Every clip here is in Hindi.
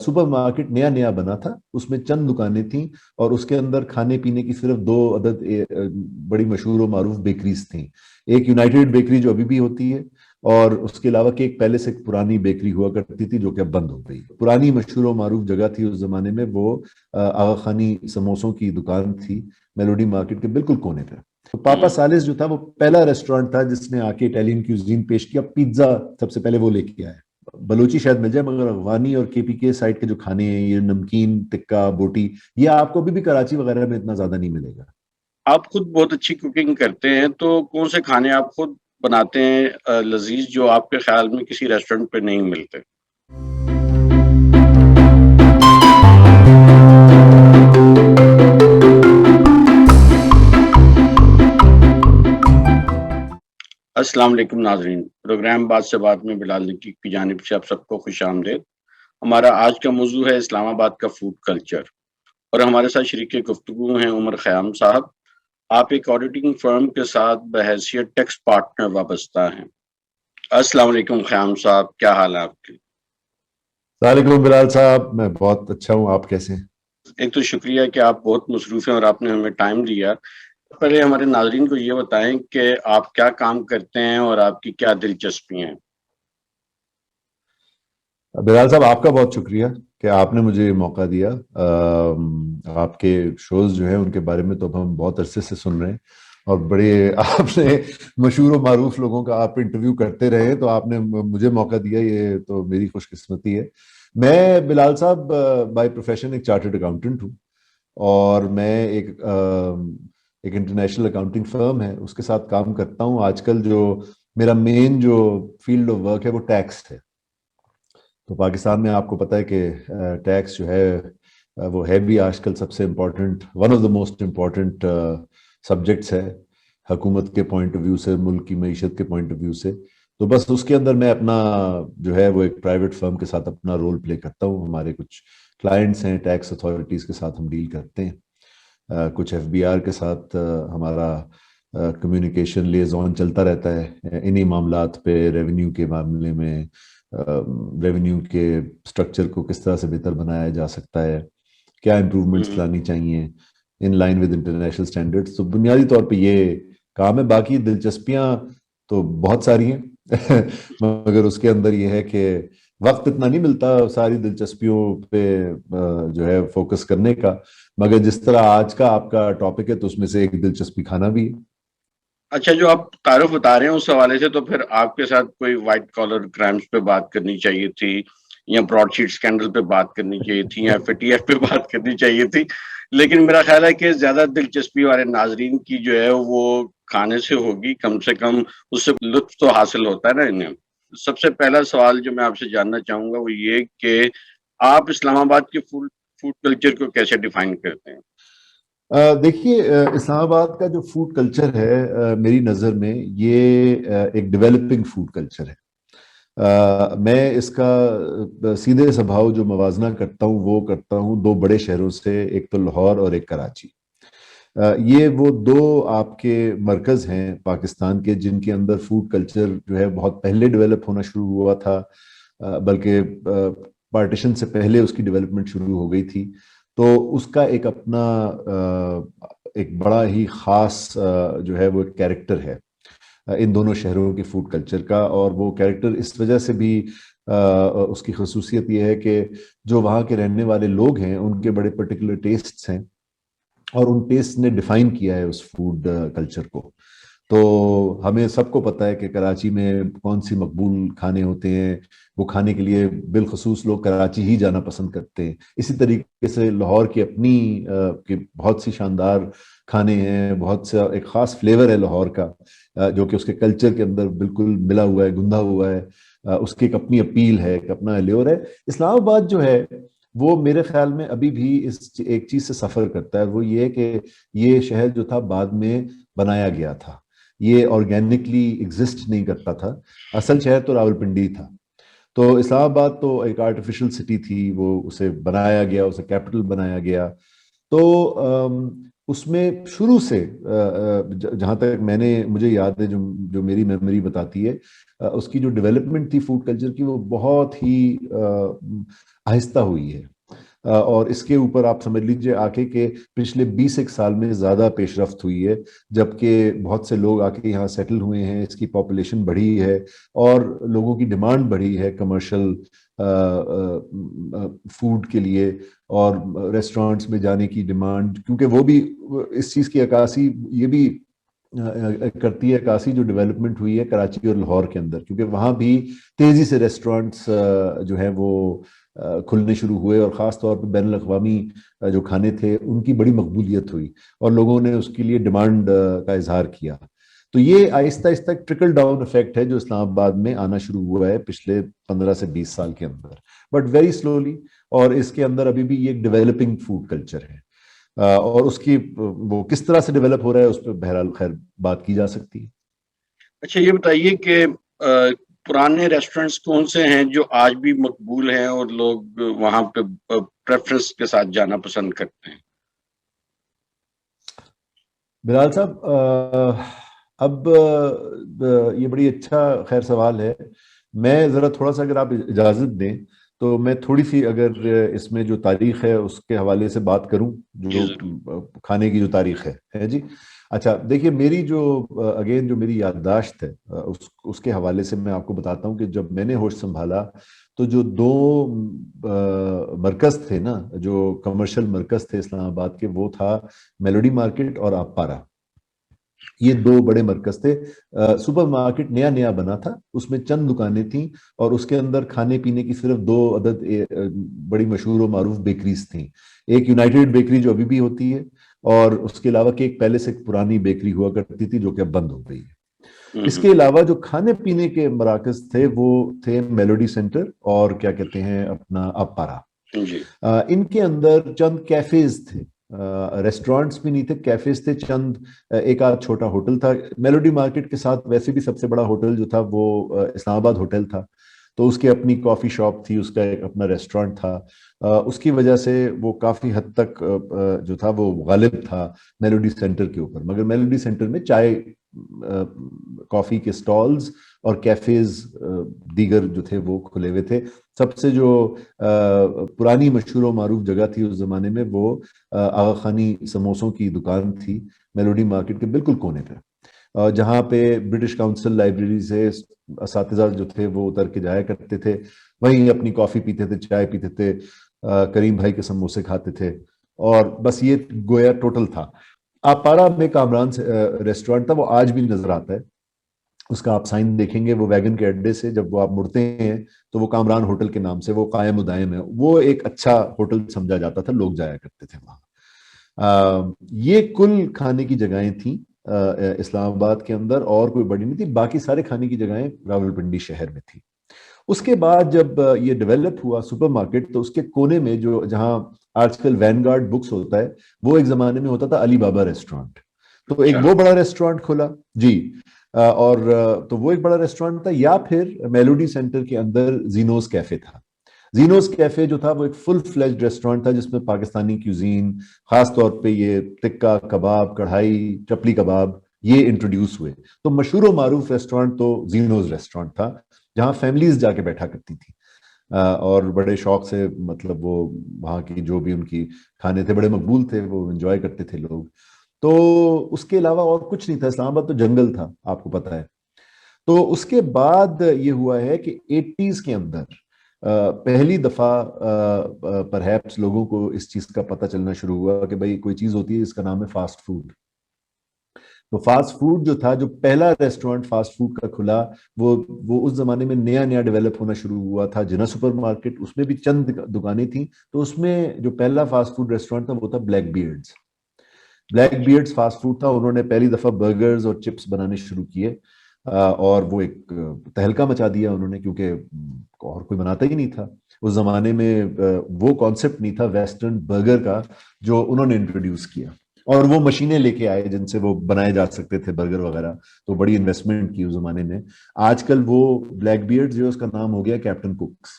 सुपरमार्केट नया नया बना था, उसमें चंद दुकानें थीं और उसके अंदर खाने पीने की सिर्फ दो अदद बड़ी मशहूर और मारूफ बेकरीज थीं। एक यूनाइटेड बेकरी जो अभी भी होती है, और उसके अलावा केक पैलेस एक पुरानी बेकरी हुआ करती थी जो कि अब बंद हो गई। पुरानी मशहूर और मारूफ जगह थी उस जमाने में, वो आगा खानी समोसों की दुकान थी, मेलोडी मार्केट के बिल्कुल कोने पे। तो पापा हम्म। सालिस जो था वो पहला रेस्टोरेंट था जिसने आके इटालियन क्यूजीन पेश किया। पिज्जा सबसे पहले वो लेके आया। बलूची शायद मिल जाए, मगर अफगानी और केपी के साइड के जो खाने हैं, ये नमकीन टिक्का बोटी, ये आपको अभी भी कराची वगैरह में इतना ज्यादा नहीं मिलेगा। आप खुद बहुत अच्छी कुकिंग करते हैं, तो कौन से खाने आप खुद बनाते हैं लजीज, जो आपके ख्याल में किसी रेस्टोरेंट पे नहीं मिलते? अस्सलाम वालेकुम नाजरीन, प्रोग्राम बात से बात में बिलाल नकी की जानिब से आप सबको खुश आमदेद। हमारा आज का मौजू है इस्लामाबाद का फूड कल्चर, और हमारे साथ शरीक गुफ्तगू हैं उमर ख़याम साहब। आप एक ऑडिटिंग फर्म के साथ बहैसियत टैक्स पार्टनर वाबस्ता हैं। अस्सलाम वालेकुम ख़याम साहब, क्या हाल है आपके? वालेकुम बिलाल साहब, मैं बहुत अच्छा हूँ, आप कैसे हैं? एक तो शुक्रिया कि आप बहुत मसरूफ़ हैं और आपने हमें टाइम दिया। पहले हमारे नाज़रीन को ये बताएं कि आप क्या काम करते हैं और आपकी क्या दिलचस्पी हैं? बिलाल साहब, आपका बहुत शुक्रिया कि आपने मुझे ये मौका दिया। आपके शोज जो हैं उनके बारे में तो अब हम बहुत अरसे से सुन रहे हैं, और बड़े आपने मशहूर और मारूफ लोगों का आप इंटरव्यू करते रहे, तो आपने मुझे मौका दिया, ये तो मेरी खुशकिस्मती है। मैं बिलाल साहब बाय प्रोफेशन एक चार्टर्ड अकाउंटेंट हूँ, और मैं एक इंटरनेशनल अकाउंटिंग फर्म है उसके साथ काम करता हूँ। आजकल जो मेरा मेन जो फील्ड ऑफ वर्क है वो टैक्स है। तो पाकिस्तान में आपको पता है कि टैक्स जो है वो है भी आजकल सबसे important, one of the most important subjects है हुकूमत के पॉइंट ऑफ व्यू से, मुल्क की मईशत के पॉइंट ऑफ व्यू से। तो बस उसके अंदर मैं अपना जो है वो एक प्राइवेट फर्म के साथ अपना रोल प्ले करता हूँ। हमारे कुछ क्लाइंट्स हैं, टैक्स अथॉरिटीज़ के साथ हम डील करते हैं। कुछ एफबीआर के साथ हमारा कम्युनिकेशन लिएजॉन चलता रहता है इन्हीं मामलात पे, रेवेन्यू के मामले में, रेवेन्यू के स्ट्रक्चर को किस तरह से बेहतर बनाया जा सकता है, क्या इम्प्रूवमेंट्स हम्म। लानी चाहिए in line with international standards. तो बुनियादी तौर पे ये काम है। बाकी दिलचस्पियां तो बहुत सारी हैं मगर उसके अंदर ये है कि वक्त इतना नहीं मिलता सारी दिलचस्पियों पे जो है फोकस करने का। मगर जिस तरह आज का आपका टॉपिक है, तो उसमें से एक दिलचस्पी खाना भी है। अच्छा, जो आप तारुफ बता रहे हैं उस हवाले से तो फिर आपके साथ कोई वाइट कॉलर क्राइम्स पे बात करनी चाहिए थी, या ब्रॉडशीट स्कैंडल पे बात करनी चाहिए थी, या एफएटीएफ पे बात करनी चाहिए थी। लेकिन मेरा ख्याल है कि ज्यादा दिलचस्पी वाले नाजरीन की जो है वो खाने से होगी, कम से कम उससे लुत्फ तो हासिल होता है ना इन्हें। सबसे पहला सवाल जो मैं आपसे जानना चाहूंगा वो ये कि आप इस्लामाबाद के फूड फूड कल्चर को कैसे डिफाइन करते हैं? देखिए, इस्लामाबाद का जो फूड कल्चर है, मेरी नज़र में ये एक डेवलपिंग फूड कल्चर है। मैं इसका सीधे स्वभाव जो मवाजना करता हूँ वो करता हूँ दो बड़े शहरों से, एक तो लाहौर और एक कराची। ये वो दो आपके मरकज हैं पाकिस्तान के जिनके अंदर फूड कल्चर जो है बहुत पहले डेवलप होना शुरू हुआ था, बल्कि पार्टीशन से पहले उसकी डेवलपमेंट शुरू हो गई थी। तो उसका एक अपना एक बड़ा ही खास जो है वो कैरेक्टर है इन दोनों शहरों के फूड कल्चर का। और वो कैरेक्टर इस वजह से भी उसकी खसूसियत ये है कि जो वहाँ के रहने वाले लोग हैं उनके बड़े पर्टिकुलर टेस्ट्स हैं, और उन टेस्ट ने डिफाइन किया है उस फूड कल्चर को। तो हमें सबको पता है कि कराची में कौन सी मकबूल खाने होते हैं, वो खाने के लिए बिलखसूस लोग कराची ही जाना पसंद करते हैं। इसी तरीके से लाहौर की अपनी की बहुत सी शानदार खाने हैं, बहुत सा एक ख़ास फ्लेवर है लाहौर का, जो कि उसके कल्चर के अंदर बिल्कुल मिला हुआ है, गुंधा हुआ है। उसकी एक अपनी अपील है, एक अपना एल्योर है। इस्लामाबाद जो है वो मेरे ख्याल में अभी भी इस एक चीज़ से सफ़र करता है, वो ये कि ये शहर जो था बाद में बनाया गया था, ये ऑर्गेनिकली एग्जिस्ट नहीं करता था। असल शहर तो रावलपिंडी था। तो इस्लामाबाद तो एक आर्टिफिशियल सिटी थी, वो उसे बनाया गया, उसे कैपिटल बनाया गया। तो उसमें शुरू से जहां तक मुझे याद है, जो जो मेरी मेमोरी बताती है, उसकी जो डेवलपमेंट थी फूड कल्चर की, वो बहुत ही आहिस्ता हुई है। और इसके ऊपर आप समझ लीजिए आके के पिछले 20 साल में ज्यादा पेशरफ्त हुई है, जबकि बहुत से लोग आके यहाँ सेटल हुए हैं, इसकी पॉपुलेशन बढ़ी है और लोगों की डिमांड बढ़ी है कमर्शियल फूड के लिए, और रेस्टोरेंट्स में जाने की डिमांड, क्योंकि वो भी इस चीज की अक्कासी ये भी करती है, अक्कासी जो डेवलपमेंट हुई है कराची और लाहौर के अंदर, क्योंकि वहां भी तेजी से रेस्टोरेंट्स जो है वो खुलने शुरू हुए, और ख़ास तौर पर बैनुल अक़वामी जो खाने थे उनकी बड़ी मकबूलियत हुई और लोगों ने उसके लिए डिमांड का इजहार किया। तो ये Aahista Aahista trickle down effect है जो इस्लामाबाद में आना शुरू हुआ है पिछले 15 से 20 साल के अंदर, बट वेरी स्लोली। और इसके अंदर अभी भी ये एक डेवलपिंग फूड कल्चर है, और उसकी वो किस तरह से डेवलप हो रहा है उस पर बहरहाल खैर बात की जा सकती है। अच्छा, ये बताइए कि पुराने रेस्टोरेंट्स कौन से हैं जो आज भी मकबूल हैं और लोग वहां पे प्रेफरेंस के साथ जाना पसंद करते हैं? बिलाल साहब, अब ये बड़ी अच्छा खैर सवाल है। मैं ज़रा थोड़ा सा, अगर आप इजाज़त दें तो मैं थोड़ी सी अगर इसमें जो तारीख है उसके हवाले से बात करूं, जी जो जरूर। खाने की जो तारीख है जी। अच्छा देखिए, मेरी जो अगेन जो मेरी याददाश्त है उसके हवाले से मैं आपको बताता हूं कि जब मैंने होश संभाला तो जो दो मरकज थे ना, जो कमर्शियल मरकज थे इस्लामाबाद के, वो था मेलोडी मार्केट और आपारा। ये दो बड़े मरकज थे। सुपर मार्केट नया नया बना था, उसमें चंद दुकानें थीं और उसके अंदर खाने पीने की सिर्फ दो अदद बड़ी मशहूर और मारूफ बेकरीज थीं। एक यूनाइटेड बेकरी जो अभी भी होती है, और उसके अलावा केक पैलेस एक पुरानी बेकरी हुआ करती थी जो कि अब बंद हो गई है। इसके अलावा जो खाने पीने के मराकज थे वो थे मेलोडी सेंटर और क्या कहते हैं अपना अपारा। जी। इनके अंदर चंद कैफेज थे, रेस्टोरेंट्स भी नहीं थे, कैफेज थे चंद। एक आध छोटा होटल था। मेलोडी मार्केट के साथ वैसे भी सबसे बड़ा होटल जो था वो इस्लामाबाद होटल था, तो उसकी अपनी कॉफी शॉप थी, उसका एक अपना रेस्टोरेंट था। उसकी वजह से वो काफी हद तक जो था वो गालिब था मेलोडी सेंटर के ऊपर। मगर मेलोडी सेंटर में चाय कॉफी के स्टॉल्स और कैफेज दीगर जो थे वो खुले हुए थे। सबसे जो पुरानी मशहूर और मारूफ जगह थी उस जमाने में वो आगा खानी समोसों की दुकान थी, मेलोडी मार्केट के बिल्कुल कोने पे, जहाँ पे ब्रिटिश काउंसिल लाइब्रेरी से असातिज़ा जो थे वो उतर के जाया करते थे, वहीं अपनी कॉफ़ी पीते थे, चाय पीते थे, करीम भाई के समोसे खाते थे, और बस ये गोया टोटल था। आपारा में कामरान रेस्टोरेंट था, वो आज भी नजर आता है। उसका आप साइन देखेंगे, वो वैगन के अड्डे से जब वो आप मुड़ते हैं तो वो कामरान होटल के नाम से वो कायम उदायम है। वो एक अच्छा होटल समझा जाता था, लोग जाया करते थे वहाँ। ये कुल खाने की जगहें थी इस्लामाबाद के अंदर, और कोई बड़ी नहीं थी। बाकी सारे खाने की जगहें रावलपिंडी शहर में थी। उसके बाद जब ये डेवलप हुआ सुपरमार्केट, तो उसके कोने में जो जहां आजकल वैनगार्ड बुक्स होता है, वो एक जमाने में होता था अली बाबा रेस्टोरेंट। तो एक अच्छा। वो बड़ा रेस्टोरेंट खुला जी। और तो वो एक बड़ा रेस्टोरेंट था, या फिर मेलोडी सेंटर के अंदर जीनोस कैफे था। जीनोस कैफे जो था वो एक फुल फ्लेज्ड रेस्टोरेंट था जिसमें पाकिस्तानी क्यूजीन, खास तौर पे ये टिक्का कबाब, कढ़ाई, चपली कबाब, ये इंट्रोड्यूस हुए। तो मशहूर और मारूफ रेस्टोरेंट तो जीनोस रेस्टोरेंट था, जहां फैमिलीज जाके बैठा करती थी, और बड़े शौक से, मतलब वो वहाँ की जो भी उनकी खाने थे बड़े मकबूल थे, वो एंजॉय करते थे लोग। तो उसके अलावा और कुछ नहीं था। इस्लामाबाद तो जंगल था, आपको पता है। तो उसके बाद ये हुआ है कि 80s के अंदर पहली दफा परहैप्स लोगों को इस चीज का पता चलना शुरू हुआ कि भाई कोई चीज होती है इसका नाम है फास्ट फूड। तो फास्ट फूड जो था, जो पहला रेस्टोरेंट फास्ट फूड का खुला, वो उस जमाने में नया नया डेवलप होना शुरू हुआ था, जिना सुपर मार्केट, उसमें भी चंद दुकानें थी। तो उसमें जो पहला फास्ट फूड रेस्टोरेंट था वो था black beards. Black beards fast food था। उन्होंने पहली दफा बर्गर्स और चिप्स बनाने शुरू किए, और वो एक तहलका मचा दिया उन्होंने, क्योंकि और कोई बनाता ही नहीं था उस जमाने में। वो कॉन्सेप्ट नहीं था वेस्टर्न बर्गर का जो उन्होंने इंट्रोड्यूस किया, और वो मशीनें लेके आए जिनसे वो बनाए जा सकते थे बर्गर वगैरह। तो बड़ी इन्वेस्टमेंट की उस जमाने में। आजकल वो ब्लैक बियर्ड जो उसका नाम हो गया कैप्टन कुक्स।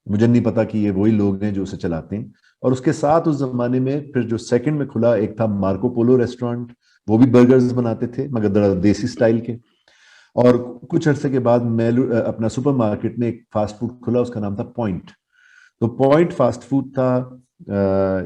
मुझे नहीं पता कि ये वही लोग हैं जो उसे चलाते हैं। और उसके साथ उस जमाने में फिर जो सेकंड में खुला एक था मार्को पोलो रेस्टोरेंट, वो भी बर्गर्स बनाते थे मगर जरा देसी स्टाइल के। और कुछ अरसे के बाद अपना सुपरमार्केट में एक फास्ट फूड खुला, उसका नाम था पॉइंट। तो पॉइंट फास्ट फूड था,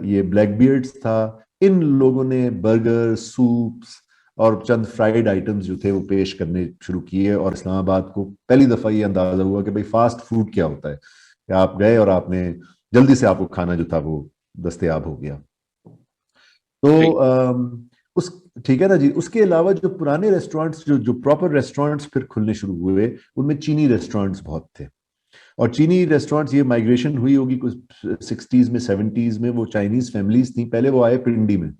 ये ब्लैक बियर्ड्स था। इन लोगों ने बर्गर, सूप्स और चंद फ्राइड आइटम्स जो थे वो पेश करने शुरू किए, और इस्लामाबाद को पहली दफा ये अंदाजा हुआ कि भाई फास्ट फूड क्या होता है, कि आप गए और आपने जल्दी से आपको खाना जो था वो दस्तयाब हो गया। तो ठीक। उस ठीक है ना जी। उसके अलावा जो पुराने रेस्टोरेंट्स, जो जो प्रॉपर रेस्टोरेंट्स फिर खुलने शुरू हुए, उनमें चीनी रेस्टोरेंट्स बहुत थे। और चीनी रेस्टोरेंट्स, ये माइग्रेशन हुई होगी कुछ 60s में 70s में, वो चाइनीज फैमिलीज थी, पहले वो आए पिंडी में।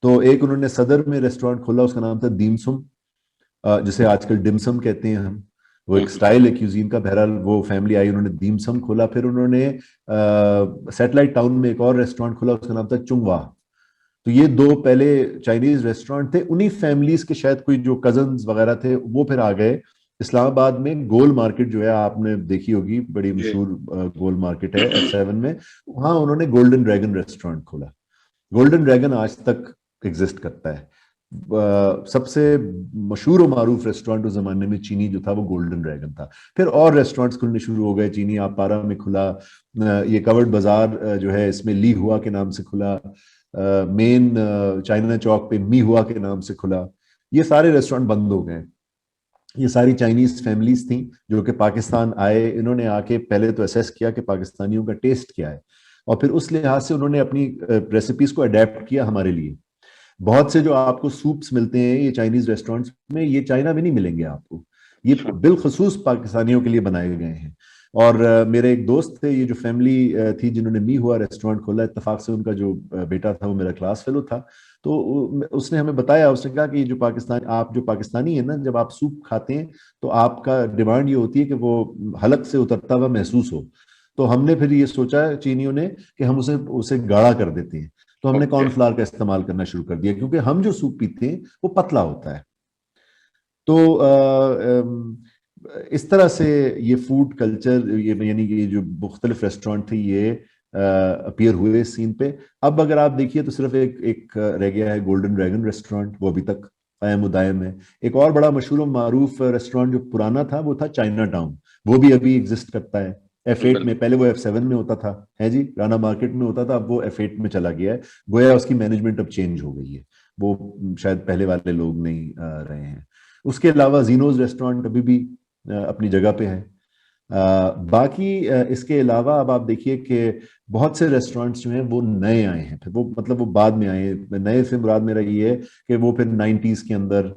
तो एक उन्होंने सदर में रेस्टोरेंट खोला, उसका नाम था दीमसुम, जिसे आजकल डिमसम कहते हैं हम। वो एक हम्म। स्टाइल है क्यूजीन का। बहरहाल वो फैमिली आई, उन्होंने दीमसम खोला। फिर उन्होंने सैटेलाइट टाउन में एक और रेस्टोरेंट खोला, उसका नाम था चुंगवा। तो ये दो पहले चाइनीज रेस्टोरेंट थे। उन्हीं फैमिलीज के शायद कोई जो कजन्स वगैरह थे वो फिर आ गए। इस्लामाबाद में गोल मार्केट जो है आपने देखी होगी, बड़ी जी। मशहूर गोल मार्केट है F7 में। वहां उन्होंने गोल्डन ड्रैगन रेस्टोरेंट खोला। गोल्डन ड्रैगन आज तक एग्जिस्ट करता है। सबसे मशहूर और मारूफ रेस्टोरेंट उस जमाने में चीनी जो था वो गोल्डन ड्रैगन था। फिर और रेस्टोरेंट्स खुलने शुरू हो गए। चीनी आपारा में खुला, ये कवर्ड बाजार जो है इसमें ली हुआ के नाम से खुला, मेन चाइना चौक पे मी हुआ के नाम से खुला। ये सारे रेस्टोरेंट बंद हो गए। ये सारी चाइनीज फैमिलीज थी जो कि पाकिस्तान आए। इन्होंने आके पहले तो असेस किया कि पाकिस्तानियों का टेस्ट क्या है, और फिर उस लिहाज से उन्होंने अपनी रेसिपीज को अडेप्ट किया हमारे लिए। बहुत से जो आपको सूप्स मिलते हैं ये चाइनीज रेस्टोरेंट्स में, ये चाइना में नहीं मिलेंगे आपको। ये अच्छा। बिलखसूस पाकिस्तानियों के लिए बनाए गए हैं। और मेरे एक दोस्त थे, ये जो फैमिली थी जिन्होंने मी हुआ रेस्टोरेंट खोला, इत्तेफाक से उनका जो बेटा था वो मेरा क्लास फेलो था। तो उसने हमें बताया, उसने कहा कि जो पाकिस्तान, आप जो पाकिस्तानी है ना, जब आप सूप खाते हैं तो आपका डिमांड ये होती है कि वो हलक से उतरता हुआ महसूस हो। तो हमने फिर ये सोचा चीनियों ने कि हम उसे उसे गाढ़ा कर देते हैं। तो हमने ओके। कॉर्नफ्लावर का इस्तेमाल करना शुरू कर दिया, क्योंकि हम जो सूप पीते हैं वो पतला होता है। तो इस तरह से ये फूड कल्चर, ये यानी कि ये जो मुख्तलिफ रेस्टोरेंट थे ये अपीयर हुए इस सीन पे। अब अगर आप देखिए तो सिर्फ एक एक रह गया है गोल्डन ड्रैगन रेस्टोरेंट, वो अभी तक कायम उदायम है। एक और बड़ा मशहूर और मारूफ रेस्टोरेंट जो पुराना था वो था चाइना टाउन, वो भी अभी एग्जिस्ट करता है F8 बिल्कुल। में। पहले वो F7 में होता था, है जी, राना मार्केट में होता था, अब वो F8 में चला गया है। गोया उसकी मैनेजमेंट अब चेंज हो गई है, वो शायद पहले वाले लोग नहीं रहे हैं। उसके अलावा जीनोज रेस्टोरेंट अभी भी अपनी जगह पे है। बाकी इसके अलावा अब आप देखिए कि बहुत से रेस्टोरेंट्स जो हैं वो नए आए हैं, फिर वो मतलब वो बाद में आए हैं। नए से मुराद मेरा ये है कि वो फिर 90s के अंदर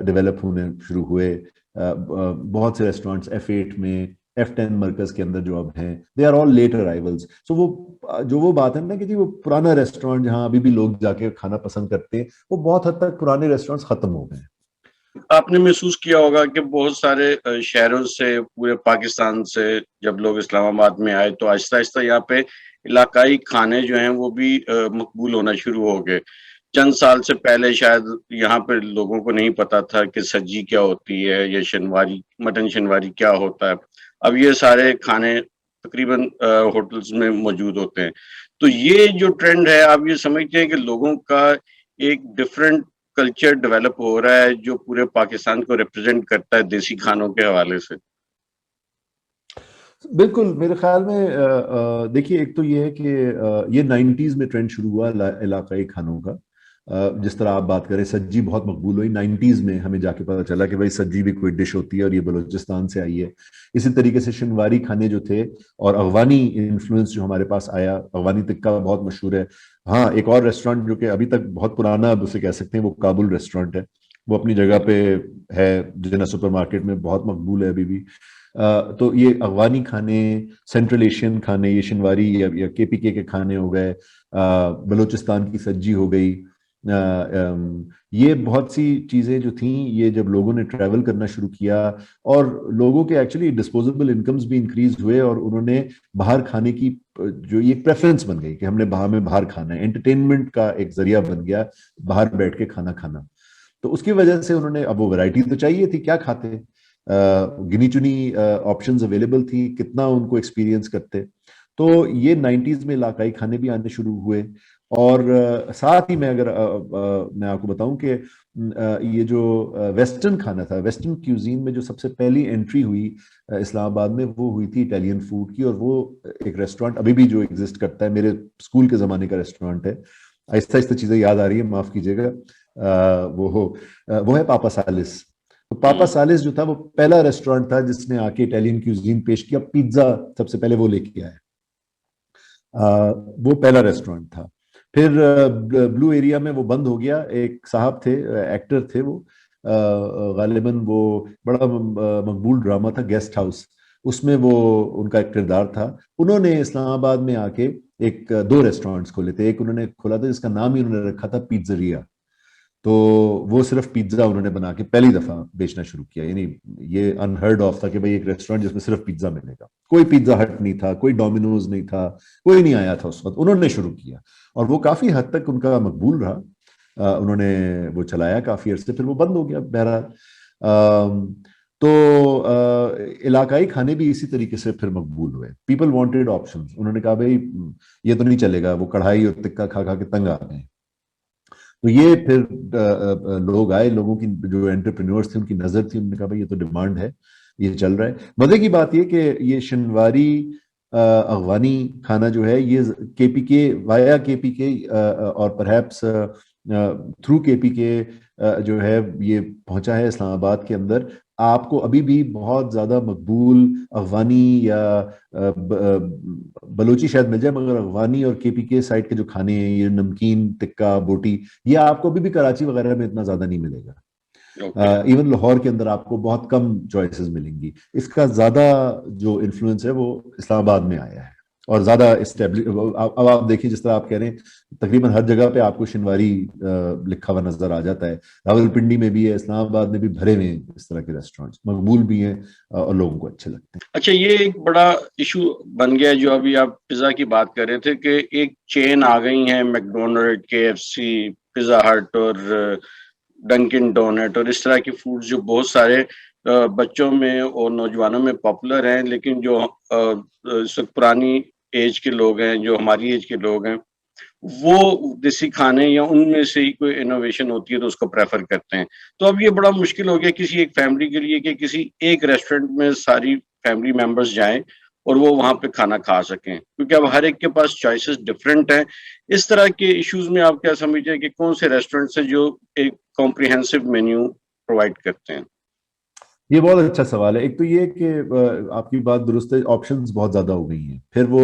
डेवलप होने शुरू हुए। बहुत से रेस्टोरेंट्स F8 में, F10 मरकज के अंदर जो अब हैं, they are all late arrivals. So वो जो वो बात है ना कि जी वो पुराना रेस्टोरेंट जहाँ अभी भी लोग जाके खाना पसंद करते हैं, वो बहुत हद तक पुराने रेस्टोरेंट्स खत्म हो गए हैं। आपने महसूस किया होगा कि बहुत सारे शहरों से, पूरे पाकिस्तान से जब लोग इस्लामाबाद में आए तो आहिस्ता आहिस्ता यहाँ पे इलाकाई खाने जो हैं वो भी मकबूल होना शुरू हो गए। चंद साल से पहले शायद यहाँ पे लोगों को नहीं पता था कि सज्जी क्या होती है या शनवारी, मटन शनवारी क्या होता है। अब ये सारे खाने तकरीबन होटल्स में मौजूद होते हैं। तो ये जो ट्रेंड है, आप ये समझते हैं कि लोगों का एक डिफरेंट कल्चर डेवलप हो रहा है जो पूरे पाकिस्तान को रिप्रेजेंट करता है देसी खानों के हवाले से? बिल्कुल, मेरे ख्याल में देखिए, एक तो ये है कि ये 90s में ट्रेंड शुरू हुआ इलाकाई खानों का। जिस तरह आप बात करें, सज्जी बहुत मकबूल हुई 90s में। हमें जाके पता चला कि भाई सज्जी भी कोई डिश होती है और ये बलूचिस्तान से आई है। इसी तरीके से शनवारी खाने जो थे और अफगानी इन्फ्लुएंस जो हमारे पास आया, अफगानी टिक्का बहुत मशहूर है। हाँ, एक और रेस्टोरेंट जो कि अभी तक बहुत पुराना, अब उसे कह सकते हैं, वो काबुल रेस्टोरेंट है। वो अपनी जगह पे है, जिन्ना सुपर मार्केट में बहुत मकबूल है अभी भी। तो ये अफगानी खाने, सेंट्रल एशियन खाने, ये शनवारी या KPK के खाने हो गए, बलूचिस्तान की सज्जी हो गई। ये बहुत सी चीज़ें जो थीं, ये जब लोगों ने ट्रैवल करना शुरू किया और लोगों के एक्चुअली डिस्पोजेबल इनकम्स भी इंक्रीज हुए, और उन्होंने बाहर खाने की जो ये प्रेफरेंस बन गई कि हमने बाहर खाना है, एंटरटेनमेंट का एक जरिया बन गया बाहर बैठ के खाना खाना। तो उसकी वजह से उन्होंने, अब वो वैरायटी तो चाहिए थी, क्या खाते, गिनी चुनी ऑप्शंस अवेलेबल थी, कितना उनको एक्सपीरियंस करते। तो ये 90s में इलाकाई खाने भी आने शुरू हुए। और साथ ही मैं अगर मैं आपको बताऊं कि ये जो वेस्टर्न खाना था, वेस्टर्न क्यूजीन में जो सबसे पहली एंट्री हुई इस्लामाबाद में, वो हुई थी इटालियन फूड की। और वो एक रेस्टोरेंट अभी भी जो एग्जिस्ट करता है, मेरे स्कूल के ज़माने का रेस्टोरेंट है। आहिस्ता आहिस्ता चीज़ें याद आ रही है, माफ़ कीजिएगा। वो है पापा सालिस। तो पापा सालिस जो था वो पहला रेस्टोरेंट था जिसने आके इटालियन क्यूजीन पेश किया। पिज्ज़ा सबसे पहले वो लेके आया। वो पहला रेस्टोरेंट था। फिर ब्लू एरिया में वो बंद हो गया। एक साहब थे, एक्टर थे वो, गालिबन वो बड़ा मकबूल ड्रामा था गेस्ट हाउस, उसमें वो उनका एक किरदार था। उन्होंने इस्लामाबाद में आके एक दो रेस्टोरेंट्स खोले थे। एक उन्होंने खोला था जिसका नाम ही उन्होंने रखा था पिज्जरिया। तो वो सिर्फ पिज्जा उन्होंने बना के पहली दफा बेचना शुरू किया। यानी ये अनहर्ड ऑफ था कि भाई एक रेस्टोरेंट जिसमें सिर्फ पिज्जा मिलेगा। कोई पिज्जा हट नहीं था, कोई डोमिनोज नहीं था, कोई नहीं आया था उस वक्त। उन्होंने शुरू किया और वो काफी हद तक उनका मकबूल रहा। उन्होंने वो चलाया काफी अरसे, फिर वो बंद हो गया बहरहाल। तो इलाकाई खाने भी इसी तरीके से फिर मकबूल हुए। People wanted options. उन्होंने कहा भाई ये तो नहीं चलेगा, वो कढ़ाई और टिक्का खा खा के तंग आ गए। तो ये फिर लोग आए, लोगों की जो एंटरप्रेन्योर्स थे उनकी नजर थी, उन्होंने कहा भाई ये तो डिमांड है, ये चल रहा है। मजे की बात ये कि ये शनवारी अफगानी खाना जो है, ये केपीके, वाया केपीके और परहैप्स थ्रू केपीके जो है ये पहुंचा है इस्लामाबाद के अंदर। आपको अभी भी बहुत ज्यादा मकबूल अफगानी या बलोची शायद मिल जाए, मगर अफगानी और केपीके साइड के जो खाने हैं, ये नमकीन टिक्का बोटी, ये आपको अभी भी कराची वगैरह में इतना ज्यादा नहीं मिलेगा। इवन लाहौर के अंदर आपको बहुत कम चॉइसेस मिलेंगी। इसका ज्यादा जो इन्फ्लुएंस है वो इस्लामाबाद में आया है और ज्यादा इस्टेब्लिश। अब आप देखिए, जिस तरह आप कह रहे हैं, तकरीबन हर जगह पे आपको शिनवारी लिखा हुआ नजर आ जाता है। रावलपिंडी में भी है, इस्लामाबाद में भी भरे हुए हैं इस तरह के रेस्टोरेंट्स, मकबूल भी हैं और लोगों को अच्छे लगते हैं। अच्छा, ये एक बड़ा इशू बन गया जो अभी आप पिज्जा की बात कर रहे थे कि एक चेन आ गई है, मैकडोनल्ड, केएफसी, पिज्जा हट और डंकिन डोनट और इस तरह की फूड जो बहुत सारे बच्चों में और नौजवानों में पॉपुलर हैं, लेकिन जो इस वक्त पुरानी एज के लोग हैं, जो हमारी एज के लोग हैं, वो देसी खाने या उनमें से ही कोई इनोवेशन होती है तो उसको प्रेफर करते हैं। तो अब ये बड़ा मुश्किल हो गया किसी एक फैमिली के लिए कि किसी एक रेस्टोरेंट में सारी फैमिली मेंबर्स जाएं और वो वहां पे खाना खा सकें, क्योंकि अब हर एक के पास चॉइसेस डिफरेंट हैं। इस तरह के इश्यूज में आप क्या समझते हैं कि कौन से रेस्टोरेंट्स हैं जो एक कॉम्प्रिहेंसिव मेन्यू प्रोवाइड करते हैं? ये बहुत अच्छा सवाल है। एक तो ये कि आपकी बात दुरुस्त है, ऑप्शंस बहुत ज्यादा हो गई हैं। फिर वो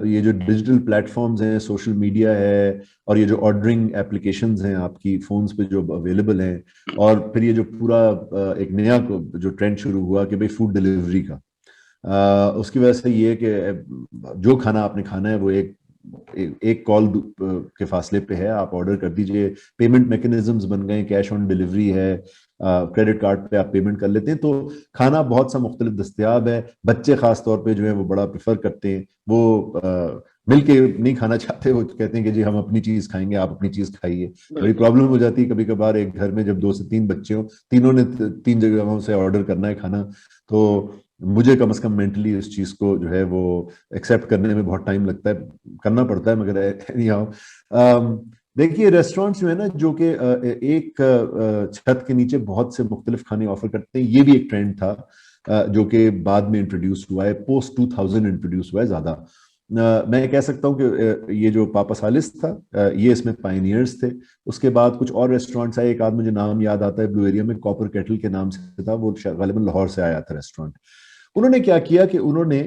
ये जो डिजिटल प्लेटफॉर्म्स हैं, सोशल मीडिया है, और ये जो ऑर्डरिंग एप्लीकेशंस हैं आपकी फोन्स पे जो अवेलेबल हैं, और फिर ये जो पूरा एक नया जो ट्रेंड शुरू हुआ कि भाई फूड डिलीवरी का, उसकी वजह से ये कि जो खाना आपने खाना है वो एक कॉल के फासले पे है, आप ऑर्डर कर दीजिए। पेमेंट मैकेनिज्म्स बन गए, कैश ऑन डिलीवरी है, क्रेडिट कार्ड पे आप पेमेंट कर लेते हैं। तो खाना बहुत सा मुख्तलिफ दस्तयाब है। बच्चे खास तौर पे जो है वो बड़ा प्रेफर करते हैं, वो मिल के नहीं खाना चाहते, वो कहते हैं कि जी हम अपनी चीज खाएंगे, आप अपनी चीज खाइए। बड़ी प्रॉब्लम हो जाती है कभी कभार एक घर में, जब 2 से 3 बच्चे हो, तीनों ने 3 जगहों से ऑर्डर करना है खाना। तो मुझे कम से कम मेंटली इस चीज को जो है वो एक्सेप्ट करने में बहुत टाइम लगता है, करना पड़ता है, मगर देखिए रेस्टोरेंट्स जो है ना, जो कि एक छत के नीचे बहुत से मुख्तलिफ खाने ऑफर करते हैं, ये भी एक ट्रेंड था जो कि बाद में इंट्रोड्यूस हुआ है, पोस्ट 2000 इंट्रोड्यूस हुआ है ज्यादा। मैं कह सकता हूँ कि ये जो पापा सालिस था, ये इसमें पायनियर्स थे। उसके बाद कुछ और रेस्टोरेंट्स आए, एक आध मुझे नाम याद आता है ब्लू एरिया में, कॉपर केटल के नाम से था, वो गालिबन लाहौर से आया था रेस्टोरेंट। उन्होंने क्या किया कि उन्होंने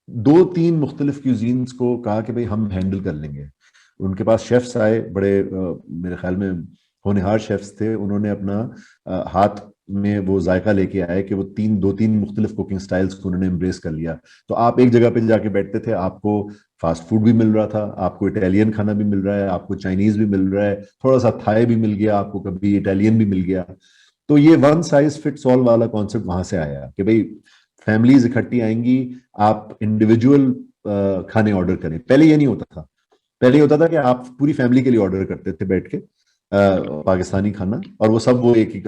2-3 मुख्तलिफ क्यूजीन्स को कहा कि भाई हम हैंडल कर लेंगे। उनके पास शेफ्स आए, बड़े मेरे ख्याल में होनहार शेफ्स थे। उन्होंने अपना हाथ में वो जायका लेके आए कि वो 2-3 मुख्तलिफ कुकिंग स्टाइल्स को उन्होंने एम्ब्रेस कर लिया। तो आप एक जगह पे जाके बैठते थे, आपको फास्ट फूड भी मिल रहा था, आपको इटालियन खाना भी मिल रहा है, आपको चाइनीज भी मिल रहा है, थोड़ा सा थाई भी मिल गया आपको, कभी इटालियन भी मिल गया। तो ये वन साइज फिट्स ऑल वाला कॉन्सेप्ट वहां से आया कि भाई फैमिलीज इकट्ठी आएंगी, आप इंडिविजुअल खाने ऑर्डर करें। पहले ये नहीं होता था। पहले होता था कि आप पूरी फैमिली के लिए ऑर्डर करते थे बैठ के, पाकिस्तानी खाना, और वो सब वो एक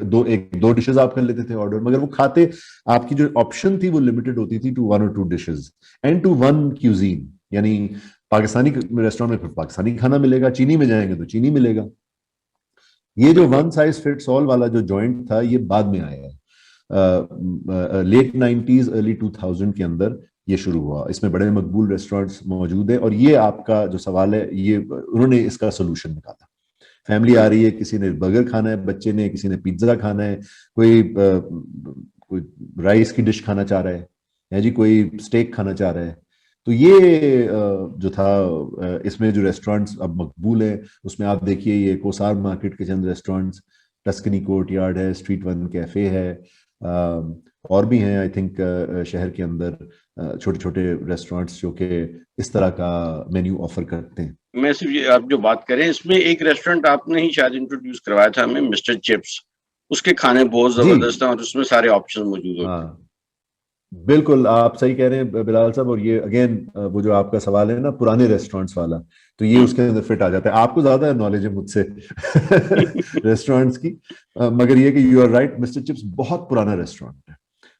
दो डिशेस आप कर लेते थे ऑर्डर, मगर वो खाते, आपकी जो ऑप्शन थी वो लिमिटेड होती थी to 1 or 2 dishes and to one cuisine. यानी पाकिस्तानी रेस्टोरेंट में फिर पाकिस्तानी खाना मिलेगा, चीनी में जाएंगे तो चीनी मिलेगा। ये जो बिल्कुल। वन साइज फिट्स ऑल वाला जो जॉइंट था ये बाद में आया है, लेट 90s अर्ली 2000 के अंदर ये शुरू हुआ। इसमें बड़े मकबूल रेस्टोरेंट्स मौजूद है, और ये आपका जो सवाल है ये उन्होंने इसका सोल्यूशन निकाला। फैमिली आ रही है, किसी ने बर्गर खाना है, बच्चे ने, किसी ने पिज्जा खाना है, कोई राइस की डिश खाना चाह रहा है जी, कोई स्टेक खाना चाह रहा है। तो ये जो था, इसमें जो रेस्टोरेंट्स अब मकबूल है उसमें आप देखिए ये कोसार मार्केट के चंद रेस्टोरेंट्स, टस्कनी कोर्टयार्ड है, स्ट्रीट वन कैफे है, और भी हैं आई थिंक शहर के अंदर छोटे छोटे रेस्टोरेंट्स जो कि इस तरह का मेन्यू ऑफर करते हैं। मैं सिर्फ ये, आप जो बात करें इसमें एक रेस्टोरेंट आपने ही शायद इंट्रोड्यूस करवाया था हमें, मिस्टर चिप्स। उसके खाने बहुत जी जबरदस्त हैं और उसमें सारे ऑप्शन मौजूद होते हैं। हाँ, बिल्कुल आप सही कह रहे हैं बिलाल साहब। और ये अगेन वो जो आपका सवाल है ना पुराने रेस्टोरेंट्स वाला, तो ये हम्म। उसके अंदर फिट आ जाता है। आपको ज्यादा नॉलेज है मुझसे रेस्टोरेंट्स की, मगर ये कि you are right, Mister Chips बहुत पुराना रेस्टोरेंट है,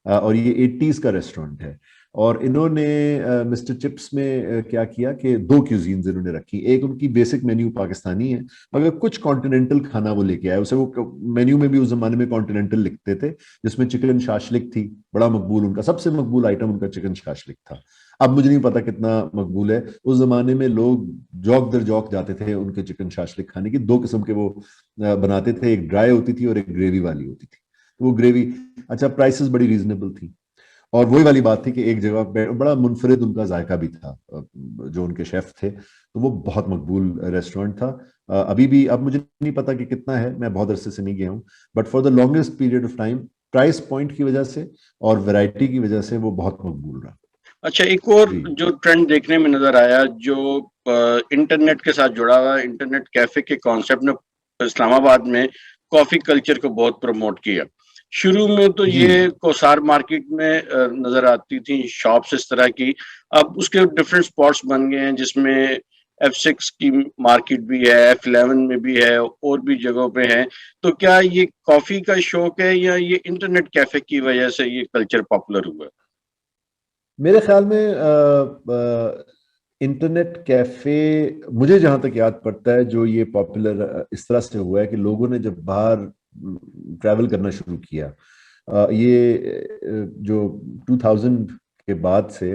और ये 80s का रेस्टोरेंट है। और इन्होंने मिस्टर चिप्स में क्या किया कि दो क्यूजीन्स इन्होंने रखी। एक उनकी बेसिक मेन्यू पाकिस्तानी है, मगर कुछ कॉन्टिनेंटल खाना वो लेके आए। उसे वो मेन्यू में भी उस जमाने में कॉन्टिनेंटल लिखते थे, जिसमें चिकन शाशलिक थी, बड़ा मकबूल, उनका सबसे मकबूल आइटम उनका चिकन शाशलिक था। अब मुझे नहीं पता कितना मकबूल है, उस जमाने में लोग जौक दर जौक जाते थे उनके चिकन शाशलिक खाने की। दो किस्म के वो बनाते थे, एक ड्राई होती थी और एक ग्रेवी वाली होती थी। तो वो ग्रेवी, अच्छा प्राइसेस बड़ी रीजनेबल थी, और वही वाली बात थी कि एक जगह बड़ा मुनफरिद उनका जायका भी था, जो उनके शेफ थे, तो वो बहुत मकबूल रेस्टोरेंट था। अभी भी, अब मुझे नहीं पता कि कितना है, मैं बहुत अरसे से नहीं गया हूँ, but for the longest period of time price point की वजह से और वैरायटी की वजह से वो बहुत मकबूल रहा। अच्छा, एक और जी जो ट्रेंड देखने में नजर आया जो इंटरनेट के साथ जुड़ा हुआ, इंटरनेट कैफे के कॉन्सेप्ट ने इस्लामाबाद में कॉफी कल्चर को बहुत प्रमोट किया। शुरू में तो जी ये कोसार मार्केट में नजर आती थी शॉप्स इस तरह की। अब उसके डिफरेंट स्पॉट्स बन गए हैं जिसमें F6 की मार्केट भी है, F11 में भी है, और भी जगहों पे है। तो क्या ये कॉफी का शौक है या ये इंटरनेट कैफे की वजह से ये कल्चर पॉपुलर हुआ? मेरे ख्याल में इंटरनेट कैफे, मुझे जहां तक याद पड़ता है, जो ये पॉपुलर इस तरह से हुआ है कि लोगों ने जब बाहर ट्रैवल करना शुरू किया, जो 2000 के बाद से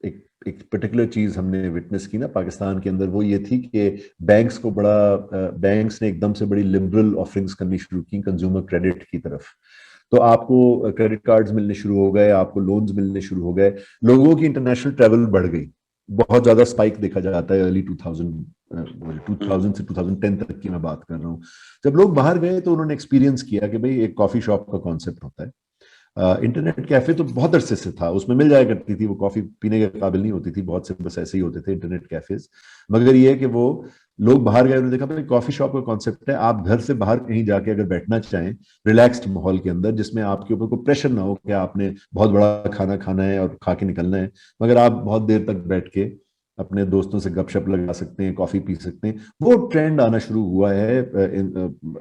एक पर्टिकुलर चीज हमने विटनेस की ना पाकिस्तान के अंदर, वो ये थी कि बैंक्स ने एकदम से बड़ी लिबरल ऑफरिंग्स करनी शुरू की कंज्यूमर क्रेडिट की तरफ। तो आपको क्रेडिट कार्ड्स मिलने शुरू हो गए, आपको लोन्स मिलने शुरू हो गए, लोगों की इंटरनेशनल ट्रैवल बढ़ गई। बहुत ज्यादा स्पाइक देखा जाता है अर्ली 2000 से 2010 तक की मैं बात कर रहा हूँ। जब लोग बाहर गए तो उन्होंने एक्सपीरियंस किया कि भाई एक कॉफी शॉप का कॉन्सेप्ट होता है। इंटरनेट कैफे तो बहुत अरसे से था, उसमें मिल जाया करती थी, वो कॉफी पीने के काबिल नहीं होती थी, बहुत से बस ऐसे ही होते थे इंटरनेट कैफेज। मगर ये है कि वो लोग बाहर गए, उन्होंने देखा भाई कॉफी शॉप का कॉन्सेप्ट है, आप घर से बाहर कहीं जाके अगर बैठना चाहें रिलैक्स्ड माहौल के अंदर, जिसमें आपके ऊपर कोई प्रेशर ना हो कि आपने बहुत बड़ा खाना खाना है और खा के निकलना है, मगर आप बहुत देर तक बैठ के अपने दोस्तों से गपशप लगा सकते हैं, कॉफी पी सकते हैं, वो ट्रेंड आना शुरू हुआ है।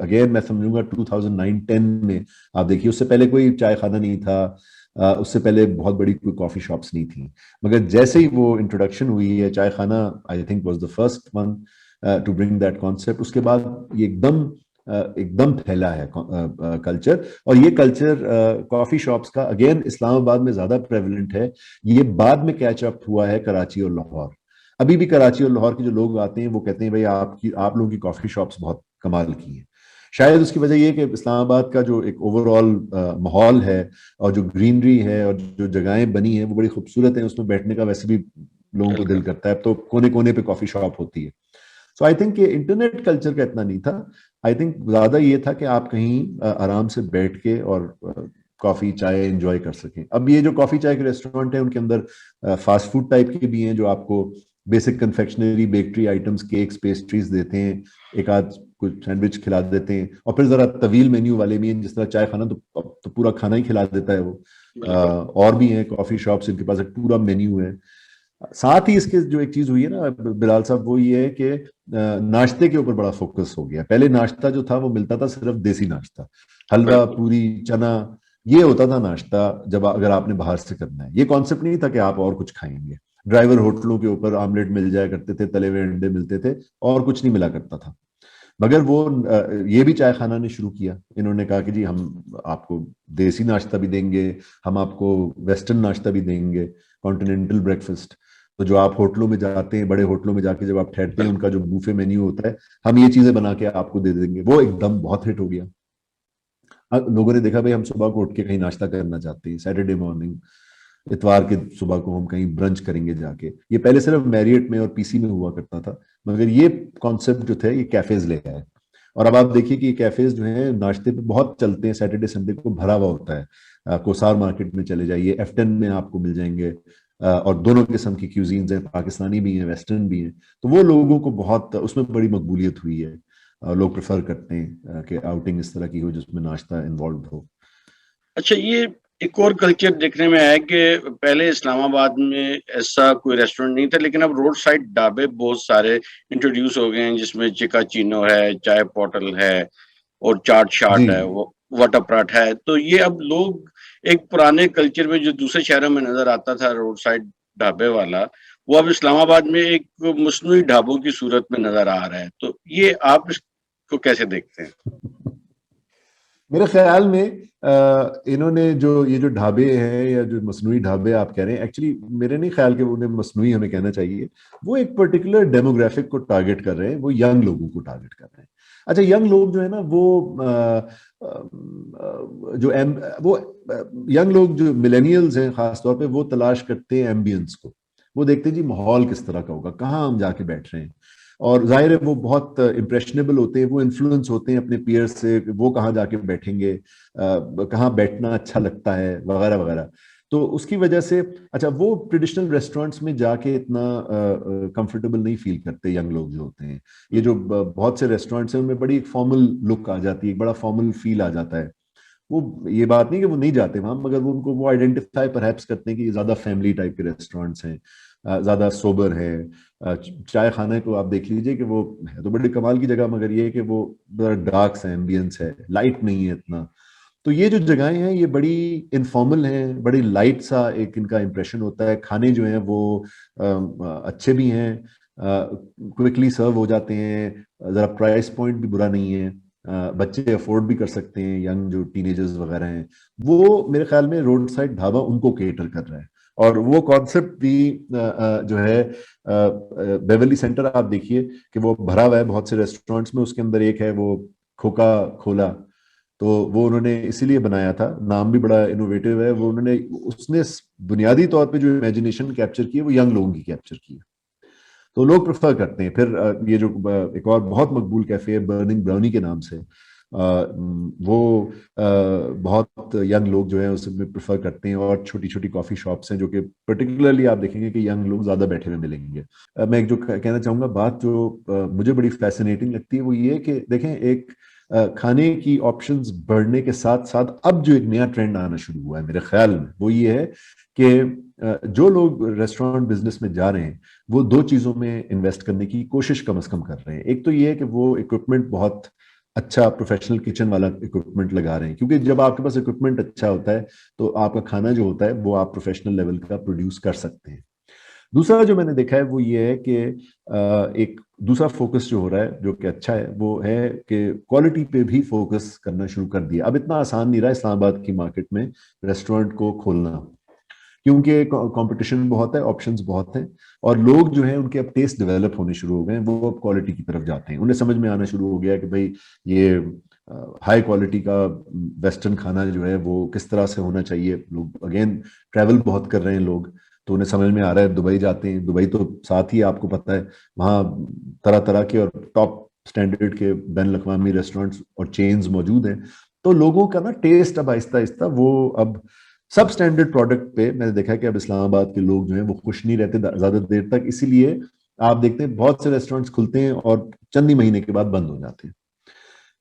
अगेन मैं समझूंगा 2009-10 में। आप देखिए उससे पहले कोई चाय खाना नहीं था, उससे पहले बहुत बड़ी कोई कॉफी शॉप्स नहीं थी, मगर जैसे ही वो इंट्रोडक्शन हुई है चाय खाना, I think was the first one two bring that concept. उसके बाद ये एकदम फैला है कल्चर। और ये कल्चर कॉफी शॉप्स का अगेन इस्लामाबाद में ज्यादा प्रेवलेंट है। ये बाद में कैच अप हुआ है कराची और लाहौर। अभी भी कराची और लाहौर के जो लोग आते हैं वो कहते हैं भाई आप लोगों की कॉफी शॉप्स बहुत कमाल की हैं। शायद उसकी वजह ये है कि इस्लामाबाद का जो एक ओवरऑल माहौल है और जो ग्रीनरी है और जो जगहें बनी हैं वो बड़ी खूबसूरत हैं, उसमें बैठने का वैसे भी लोगों को दिल करता है। अब तो कोने कोने पे कॉफी शॉप होती है। सो आई थिंक ये इंटरनेट कल्चर का इतना नहीं था। आई थिंक ज्यादा ये था कि आप कहीं आराम से बैठ के और कॉफी चाय एंजॉय कर सकें। अब ये जो कॉफी चाय के रेस्टोरेंट है उनके अंदर फास्ट फूड टाइप के भी हैं, जो आपको basic confectionery bakery items, cakes, pastries देते हैं, एक आध कुछ सैंडविच खिला देते हैं, और फिर जरा तवील मेन्यू वाले भी हैं, जिस तरह चाय खाना तो पूरा खाना ही खिला देता है वो। और भी हैं कॉफी शॉप्स, इनके पास एक पूरा मेन्यू है। साथ ही इसके जो एक चीज हुई है ना बिलाल साहब, वो ये है कि नाश्ते के ऊपर बड़ा फोकस हो गया। पहले नाश्ता जो था वो मिलता था सिर्फ देसी नाश्ता, हलवा बिल्कुल। पूरी चना, ये होता था नाश्ता जब अगर आपने बाहर से करना है। ये कॉन्सेप्ट नहीं था कि आप और कुछ खाएंगे। ड्राइवर होटलों के ऊपर आमलेट मिल जाया करते थे, तले हुए अंडे मिलते थे, और कुछ नहीं मिला करता था। मगर वो ये भी चाय खाना ने शुरू किया। इन्होंने कहा कि जी हम आपको देसी नाश्ता भी देंगे, हम आपको वेस्टर्न नाश्ता भी देंगे, कॉन्टिनेंटल ब्रेकफास्ट। तो जो आप होटलों में जाते हैं, बड़े होटलों में जाके जब आप ठहरते हैं, बिल्कुल। उनका जो बूफे मेन्यू होता है, हम ये चीजें बना के आपको दे देंगे, वो एकदम बहुत हिट हो गया। लोगों ने देखा भाई हम सुबह को उठ के कहीं नाश्ता करना चाहते हैं, सैटरडे मॉर्निंग, इतवार के सुबह को हम कहीं ब्रंच करेंगे जाके। ये पहले सिर्फ मैरियट में और पीसी में हुआ करता था, मगर ये कॉन्सेप्ट जो थे ये कैफेज ले आए। और अब आप देखिए कि ये कैफेज जो है नाश्ते पे बहुत चलते हैं, सैटरडे संडे को भरा हुआ होता है। कोसार मार्केट में चले जाइए, एफ10 में आपको मिल जाएंगे। और दोनों किस्म की क्यूजीन्स हैं, पाकिस्तानी भी हैं, वेस्टर्न भी हैं। तो वो लोगों को बहुत उसमें बड़ी मकबूलियत हुई है। लोग प्रेफर करते हैं कि आउटिंग इस तरह की हो जिसमें नाश्ता इन्वॉल्व हो। अच्छा, ये एक और कल्चर देखने में आया कि पहले इस्लामाबाद में ऐसा कोई रेस्टोरेंट नहीं था, लेकिन अब रोड साइड ढाबे बहुत सारे इंट्रोड्यूस हो गए हैं, जिसमें चिका चिनो है, चाय पोटल है, और चाट जी। शाट है, वो वाटर पराठा है। तो ये अब लोग एक पुराने कल्चर में जो दूसरे शहरों में नजर आता था रोड साइड ढाबे वाला, वो अब इस्लामाबाद में एक मसनूई ढाबों की सूरत में नजर आ रहा है। तो ये आप इसको कैसे देखते हैं? मेरे ख्याल में इन्होंने जो ये जो ढाबे हैं या जो मसनूई ढाबे आप कह रहे हैं, एक्चुअली मेरे नहीं ख्याल कि उन्हें मसनूई हमें कहना चाहिए। वो एक पर्टिकुलर डेमोग्राफिक को टारगेट कर रहे हैं, वो यंग लोगों को टारगेट कर रहे हैं। अच्छा, यंग लोग जो है ना वो जो एम वो यंग लोग जो मिलेनियल्स हैं खासतौर पे, वो तलाश करते हैं एम्बियंस को। वो देखते हैं जी माहौल किस तरह का होगा, कहाँ हम जाके बैठ रहे हैं। और जाहिर है वो बहुत इम्प्रेशनेबल होते हैं, वो इन्फ्लुएंस होते हैं अपने पीयर्स से, वो कहाँ जाके बैठेंगे, कहाँ बैठना अच्छा लगता है, वगैरह वगैरह। तो उसकी वजह से अच्छा, वो ट्रेडिशनल रेस्टोरेंट्स में जाके इतना कंफर्टेबल नहीं फील करते यंग लोग जो होते हैं। ये जो बहुत से रेस्टोरेंट्स हैं उनमें बड़ी एक फॉर्मल लुक आ जाती है, एक बड़ा फॉर्मल फील आ जाता है। वो ये बात नहीं कि वो नहीं जाते वहां, मगर वो उनको वो आइडेंटिफाई परहैप्स करते हैं कि ये ज्यादा फैमिली टाइप के रेस्टोरेंट्स हैं, ज्यादा सोबर है। चाय खाने को आप देख लीजिए कि वो है तो बड़ी कमाल की जगह, मगर ये है कि वो बड़ा डार्क सा एम्बियंस है, लाइट नहीं है इतना। तो ये जो जगहें हैं ये बड़ी इनफॉर्मल हैं, बड़ी लाइट सा एक इनका इंप्रेशन होता है। खाने जो हैं वो अच्छे भी हैं, क्विकली सर्व हो जाते हैं, जरा प्राइस पॉइंट भी बुरा नहीं है, बच्चे अफोर्ड भी कर सकते हैं, यंग जो टीनेजर्स वगैरह हैं। वो मेरे ख्याल में रोड साइड ढाबा उनको केटर कर रहा है। और वो कॉन्सेप्ट भी जो है बेवर्ली सेंटर आप देखिए कि वो भरा हुआ है बहुत से रेस्टोरेंट्स में। उसके अंदर एक है वो खोका खोला, तो वो उन्होंने इसीलिए बनाया था, नाम भी बड़ा इनोवेटिव है। वो उन्होंने उसने बुनियादी तौर पे जो इमेजिनेशन कैप्चर की है वो यंग लोगों की कैप्चर की है। तो लोग प्रेफर करते हैं। फिर ये जो एक और बहुत मकबूल कैफे है बर्निंग ब्राउनी के नाम से, वो बहुत यंग लोग जो है उसमें प्रेफर करते हैं। और छोटी छोटी कॉफी शॉप्स हैं जो कि पर्टिकुलरली आप देखेंगे कि यंग लोग ज्यादा बैठे हुए मिलेंगे। मैं एक जो कहना चाहूंगा बात जो मुझे बड़ी फैसिनेटिंग लगती है वो ये है कि देखें, एक खाने की ऑप्शंस बढ़ने के साथ साथ अब जो एक नया ट्रेंड आना शुरू हुआ है मेरे ख्याल में वो ये है कि जो लोग रेस्टोरेंट बिजनेस में जा रहे हैं वो दो चीजों में इन्वेस्ट करने की कोशिश कम से कम कर रहे हैं। एक तो ये है कि वो इक्विपमेंट बहुत अच्छा प्रोफेशनल किचन वाला इक्विपमेंट लगा रहे हैं, क्योंकि जब आपके पास इक्विपमेंट अच्छा होता है तो आपका खाना जो होता है वो आप प्रोफेशनल लेवल का प्रोड्यूस कर सकते हैं। दूसरा जो मैंने देखा है वो ये है कि एक दूसरा फोकस जो हो रहा है जो कि अच्छा है वो है कि क्वालिटी पे भी फोकस करना शुरू कर दिया। अब इतना आसान नहीं रहा इस्लामाबाद की मार्केट में रेस्टोरेंट को खोलना, क्योंकि कंपटीशन बहुत है, ऑप्शंस बहुत हैं, और लोग जो हैं उनके अब टेस्ट डेवलप होने शुरू हो गए हैं, वो अब क्वालिटी की तरफ जाते हैं। उन्हें समझ में आना शुरू हो गया कि भाई ये हाई क्वालिटी का वेस्टर्न खाना जो है वो किस तरह से होना चाहिए। लोग अगेन ट्रैवल बहुत कर रहे हैं लोग, तो उन्हें समझ में आ रहा है। दुबई जाते हैं, दुबई तो साथ ही आपको पता है वहाँ तरह तरह के और टॉप स्टैंडर्ड के बैन अवी रेस्टोरेंट्स और चेन्स मौजूद हैं। तो लोगों का ना टेस्ट अब आहिस्ता आहिस्ता वो अब सब स्टैंडर्ड प्रोडक्ट पे मैंने देखा कि अब इस्लामाबाद के लोग जो हैं वो खुश नहीं रहते ज्यादा देर तक। इसीलिए आप देखते हैं बहुत से रेस्टोरेंट्स खुलते हैं और चंद ही महीने के बाद बंद हो जाते हैं,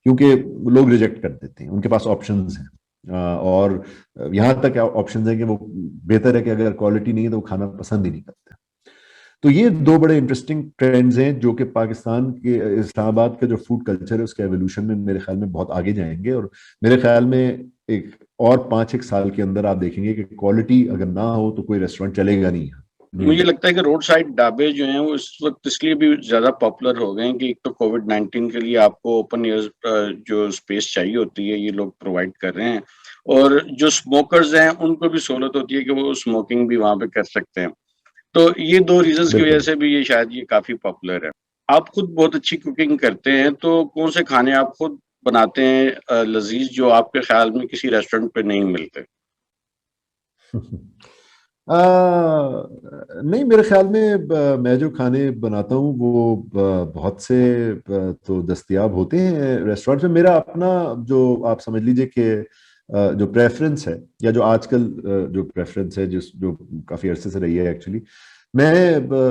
क्योंकि लोग रिजेक्ट कर देते हैं, उनके पास ऑप्शंस हैं। और यहाँ तक ऑप्शंस है कि वो बेहतर है कि अगर क्वालिटी नहीं है तो वो खाना पसंद ही नहीं करते। तो ये दो बड़े इंटरेस्टिंग ट्रेंड्स हैं जो कि पाकिस्तान के इस्लामाबाद का जो फूड कल्चर है उसके एवोल्यूशन में मेरे ख्याल में बहुत आगे जाएंगे। और मेरे ख्याल में एक और 5 एक साल के अंदर आप देखेंगे कि क्वालिटी अगर ना हो तो कोई रेस्टोरेंट चलेगा नहीं न्यू मुझे ईयर। लगता है कि रोड साइड ढाबे जो हैं वो इस वक्त इसलिए भी ज्यादा पॉपुलर हो गए हैं कि एक तो कोविड-19 के लिए आपको ओपन एयर जो स्पेस चाहिए होती है ये लोग प्रोवाइड कर रहे हैं, और जो स्मोकर्स हैं उनको भी सहूलत होती है कि वो स्मोकिंग भी वहां पे कर सकते हैं। तो ये दो रीजंस की वजह बिल्कुल। से भी ये शायद ये काफी पॉपुलर है। आप खुद बहुत अच्छी कुकिंग करते हैं, तो कौन से खाने आप खुद बनाते हैं लजीज, जो आपके ख्याल में किसी रेस्टोरेंट पे नहीं मिलते? आ, नहीं, मेरे ख्याल में मैं जो खाने बनाता हूँ वो बहुत से तो दस्तयाब होते हैं रेस्टोरेंट में। मेरा अपना जो आप समझ लीजिए कि जो प्रेफरेंस है या जो आजकल जो प्रेफरेंस है जिस जो काफी अरसे से रही है एक्चुअली,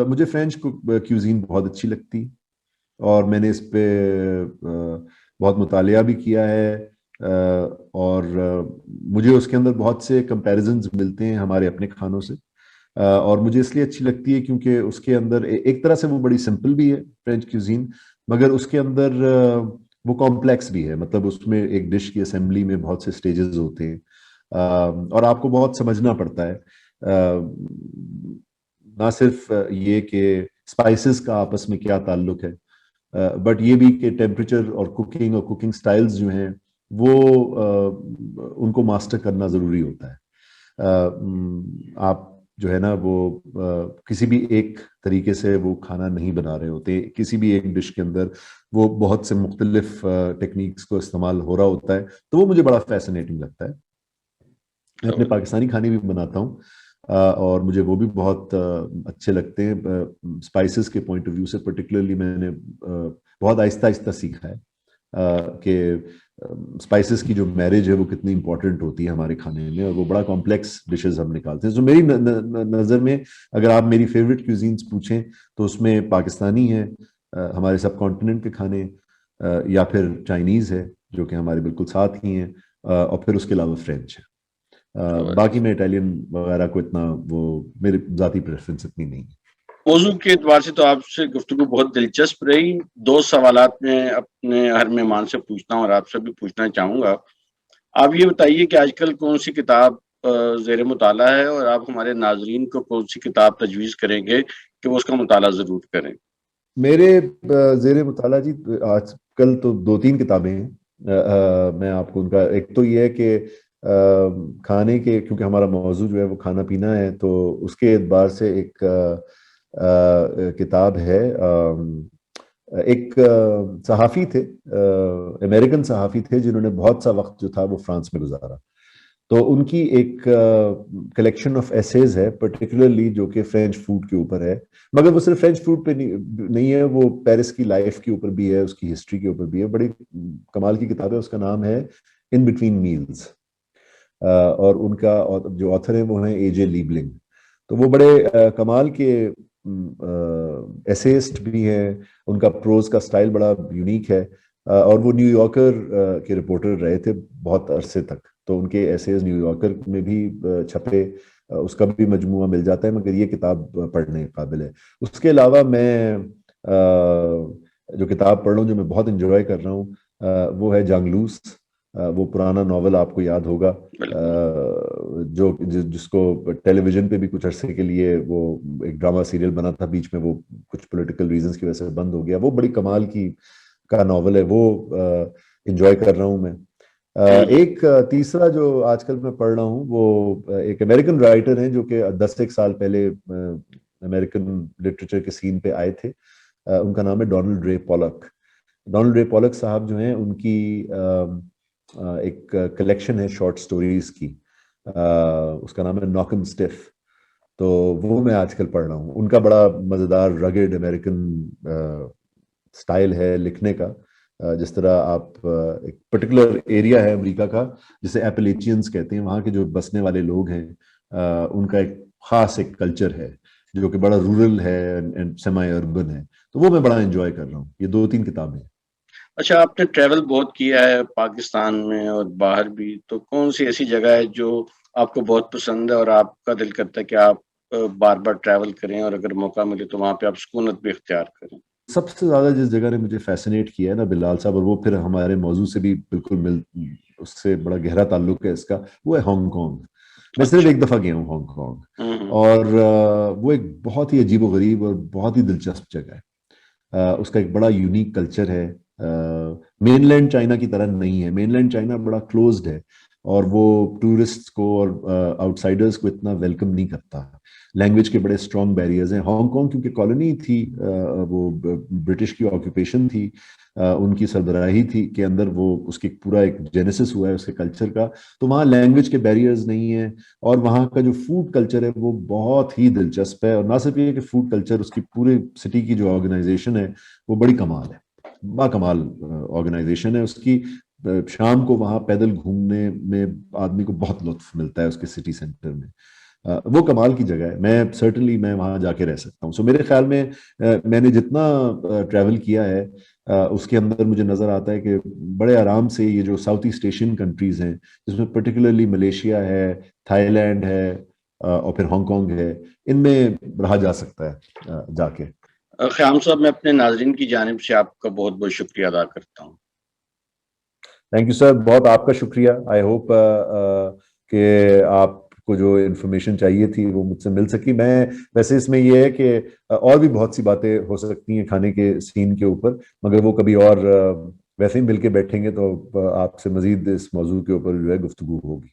मुझे फ्रेंच क्यूजीन बहुत अच्छी लगती। और मैंने इस पे बहुत मुतालिया भी किया है। और मुझे उसके अंदर बहुत से कंपैरिजन्स मिलते हैं हमारे अपने खानों से। और मुझे इसलिए अच्छी लगती है क्योंकि उसके अंदर एक तरह से वो बड़ी सिंपल भी है फ्रेंच क्यूजीन, मगर उसके अंदर वो कॉम्प्लेक्स भी है। मतलब उसमें एक डिश की असेंबली में बहुत से स्टेजेस होते हैं। और आपको बहुत समझना पड़ता है, ना सिर्फ ये कि स्पाइसेस का आपस में क्या ताल्लुक है, बट ये भी कि टेम्परेचर और कुकिंग स्टाइल्स जो हैं वो उनको मास्टर करना जरूरी होता है। आप जो है ना वो किसी भी एक तरीके से वो खाना नहीं बना रहे होते, किसी भी एक डिश के अंदर वो बहुत से मुख्तलिफ टेक्निक्स को इस्तेमाल हो रहा होता है, तो वो मुझे बड़ा फैसिनेटिंग लगता है। मैं अपने पाकिस्तानी खाने भी बनाता हूँ, और मुझे वो भी बहुत अच्छे लगते हैं। स्पाइसेस के पॉइंट ऑफ व्यू से पर्टिकुलरली मैंने बहुत आहिस्ता आहिस्ता सीखा है कि स्पाइसेस की जो मैरिज है वो कितनी इंपॉर्टेंट होती है हमारे खाने में, और वो बड़ा कॉम्प्लेक्स डिशेस हम निकालते हैं। तो मेरी नज़र में अगर आप मेरी फेवरेट क्यूजीन्स पूछें तो उसमें पाकिस्तानी है, हमारे सब कॉन्टिनेंट के खाने, या फिर चाइनीज़ है जो कि हमारे बिल्कुल साथ ही हैं, और फिर उसके अलावा फ्रेंच है। बाकी मैं इटालियन वगैरह को इतना वो मेरी ज़ाती प्रेफरेंस इतनी नहीं है। मौजू के एतबार से तो आपसे गुफ्तगू बहुत दिलचस्प रही। दो सवालात में अपने हर मेहमान से पूछता हूँ और आपसे भी पूछना चाहूंगा। आप ये बताइए कि आजकल कौन सी किताब ज़ेर मुताला है, और आप हमारे नाजरीन को कौन सी किताब तजवीज़ करेंगे कि वो उसका मुताला ज़रूर करें? मेरे जेर मुताला जी आजकल तो 2 3 किताबें हैं। मैं आपको उनका एक तो ये है कि खाने के, क्योंकि हमारा मौजू जो है वो खाना पीना है, तो उसके एतबार से एक किताब है। एक सहाफ़ी थे, अमेरिकन सहाफ़ी थे जिन्होंने बहुत सा वक्त जो था वो फ्रांस में गुजारा। तो उनकी एक कलेक्शन ऑफ एसेज है पर्टिकुलरली जो कि फ्रेंच फूड के ऊपर है। मगर वो सिर्फ फ्रेंच फूड पे नहीं है, वो पेरिस की लाइफ के ऊपर भी है, उसकी हिस्ट्री के ऊपर भी है। बड़ी कमाल की किताब है, उसका नाम है इन बिटवीन मील्स। और उनका जो ऑथर है वो है एजे लीबलिंग। तो वो बड़े कमाल के एसेइस्ट भी हैं। उनका प्रोज का स्टाइल बड़ा यूनिक है। और वो न्यूयॉर्कर के रिपोर्टर रहे थे बहुत अरसे तक, तो उनके एसेज न्यूयॉर्कर में भी छपे। उसका भी मजमूआ मिल जाता है, मगर ये किताब पढ़ने के काबिल है। उसके अलावा मैं जो किताब पढ़ रहा हूँ जो मैं बहुत इंजॉय कर रहा हूँ, वो है जांगलूस। वो पुराना नॉवल आपको याद होगा, बिल्कुल। जिसको टेलीविजन पे भी कुछ अरसे के लिए वो एक ड्रामा सीरियल बना था, बीच में वो कुछ पॉलिटिकल रीजंस की वजह से बंद हो गया। वो बड़ी कमाल की का नॉवल है, वो इंजॉय कर रहा हूँ मैं। एक तीसरा जो आजकल मैं पढ़ रहा हूँ वो एक अमेरिकन राइटर हैं जो कि 10 एक साल पहले अमेरिकन लिटरेचर के सीन पे आए थे। उनका नाम है डोनाल्ड रे पॉलक। डोनाल्ड रे पॉलक साहब जो हैं उनकी एक कलेक्शन है शॉर्ट स्टोरीज की, उसका नाम है नॉकन स्टिफ। तो वो मैं आजकल पढ़ रहा हूँ। उनका बड़ा मजेदार रगेड अमेरिकन स्टाइल है लिखने का। जिस तरह आप एक पर्टिकुलर एरिया है अमेरिका का जिसे एपलेचियंस कहते हैं, वहाँ के जो बसने वाले लोग हैं, उनका एक खास एक कल्चर है जो कि बड़ा रूरल है एंड सेमी अर्बन है। तो वो मैं बड़ा एंजॉय कर रहा हूँ। ये 2 3 किताबें हैं। अच्छा, आपने ट्रैवल बहुत किया है पाकिस्तान में और बाहर भी, तो कौन सी ऐसी जगह है जो आपको बहुत पसंद है और आपका दिल करता है कि आप बार बार ट्रैवल करें और अगर मौका मिले तो वहां पे आप सुकूनत भी इख्तियार करें? सबसे ज्यादा जिस जगह ने मुझे फैसिनेट किया है ना बिलाल साहब, और वो फिर हमारे मौजू से भी बिल्कुल मिल, उससे बड़ा गहरा ताल्लुक है इसका, वो है हांगकांग। मैं सिर्फ अच्छा। एक दफा गया हूँ हांगकांग, हम्म। और वो एक बहुत ही अजीबोगरीब और बहुत ही दिलचस्प जगह है। उसका एक बड़ा यूनिक कल्चर है। मेनलैंड चाइना की तरह नहीं है, मेनलैंड चाइना बड़ा क्लोज्ड है, और वो टूरिस्ट्स को और आउटसाइडर्स को इतना वेलकम नहीं करता। लैंग्वेज के बड़े स्ट्रॉन्ग बैरियर्स हैं। हांगकांग क्योंकि कॉलोनी थी, वो ब्रिटिश की ऑक्यूपेशन थी, उनकी सरबराही थी के अंदर, वो उसकी पूरा एक जेनेसिस हुआ है उसके कल्चर का। तो वहाँ लैंग्वेज के बैरियर्स नहीं है, और वहाँ का जो फूड कल्चर है वो बहुत ही दिलचस्प है। और ना सिर्फ ये कि फूड कल्चर, उसकी पूरे सिटी की जो ऑर्गेनाइजेशन है वो बड़ी कमाल है, बाकमाल ऑर्गेनाइजेशन है उसकी। शाम को वहां पैदल घूमने में आदमी को बहुत लुत्फ मिलता है उसके सिटी सेंटर में। वो कमाल की जगह है। मैं सर्टनली मैं वहां जाके रह सकता हूँ। सो मेरे ख्याल में मैंने जितना ट्रैवल किया है उसके अंदर मुझे नजर आता है कि बड़े आराम से ये जो साउथ ईस्ट एशियन कंट्रीज हैं, जिसमें पर्टिकुलरली मलेशिया है, थाईलैंड है, और फिर हांगकांग है, इनमें रहा जा सकता है जाके। ख्याम साहब, मैं अपने नाजरीन की जानिब से आपका बहुत बहुत शुक्रिया अदा करता हूँ। थैंक यू सर, बहुत आपका शुक्रिया। आई होप कि आपको जो इन्फॉर्मेशन चाहिए थी वो मुझसे मिल सकी। मैं वैसे इसमें ये है कि और भी बहुत सी बातें हो सकती हैं खाने के सीन के ऊपर, मगर वो कभी और वैसे ही मिल के बैठेंगे तो आपसे मजीद इस मौजू के ऊपर जो है गुफ्तगू होगी।